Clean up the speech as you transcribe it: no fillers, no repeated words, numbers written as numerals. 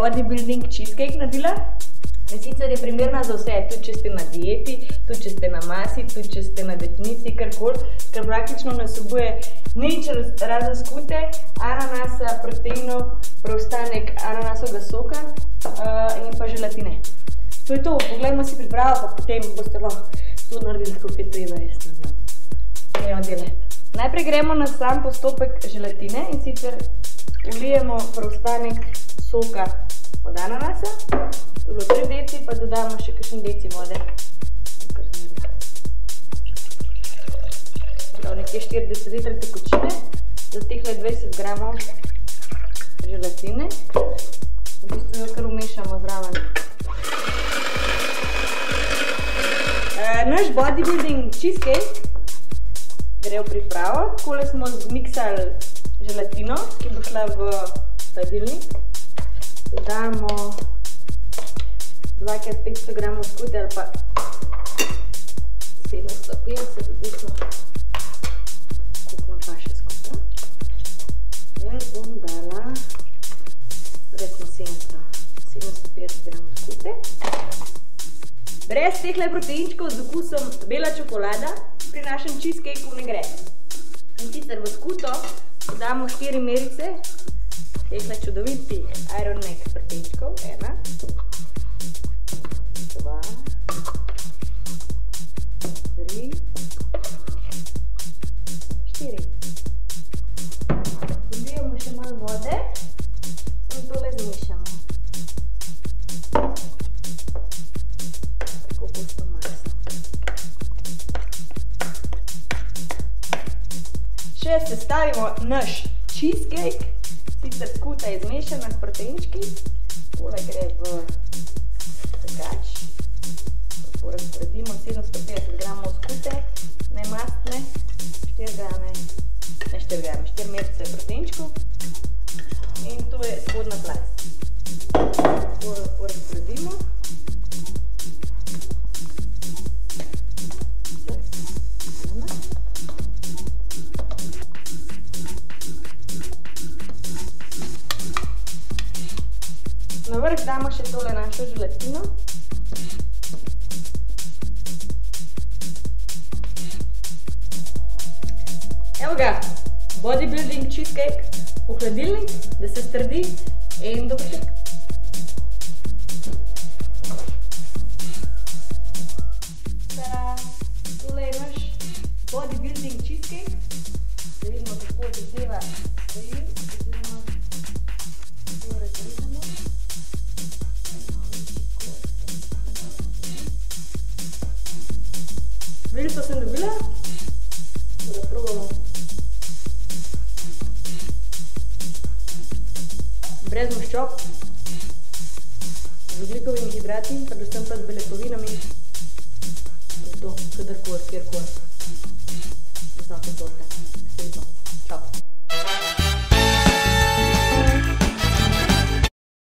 bodybuilding cheesecake naredila. In sicer je primerna za vse, tudi če ste na dieti, tudi če ste na masi, tudi če ste na definiciji, karkoli, ker praktično nasebuje nič razen skute, ananasa, proteinov, preostanek ananasovega soka in pa želatine. To je to, poglejmo si pripravo, pa potem boste lahko to naredili, kako je treba, jaz ne znam. Gremo delati. Najprej gremo na sam postopek želatine in sicer vlijemo preostanek soka od ananasa. To je bilo 3 deci, pa dodamo še kakšen deci vode. Prav nekje 40 litrov tekočine, za tehle 20 gramov želatine. V bistvu jo kar umešamo zraven. Naš bodybuilding cheesecake gre v pripravo. Takole smo zmiksali želatino, ki bo šla v hladilnik. Dodamo 2x500 gramov skute ali pa 750, odvisno, koliko vam paše skuta. Jaz bom dala recimo 750 gramov skute. Brez tehle proteinčkov z okusom bela čokolada pri našem cheesecakeu ne gre. In sicer v skuto damo 4 merice tehle čudovitih Iron Max proteinčkov. 1, 2, 3, 4. Dolijemo še malo vode in tole zmešamo. Tako gosto maso. Še sestavimo naš cheesecake. Sicer skuta je zmešana s proteinčki. Tole gre v pekač. Tako razporedimo 750 gramov skute, nemastne, 4 merice proteinčkov. In to je spodnja plast. Tako razporedimo. Na vrh damo še tole našo želatino. Evo ga, bodybuilding cheesecake v hladilnik, da se strdi in dober tek. Tole je naš bodybuilding cheesecake. Da vidimo, kako zadeva stoji. Veliko sem dobila, da probamo. Brez maščob, z ogljikovimi hidrati, predvsem pa z beljakovinami. To, kadarkoli, kjerkoli.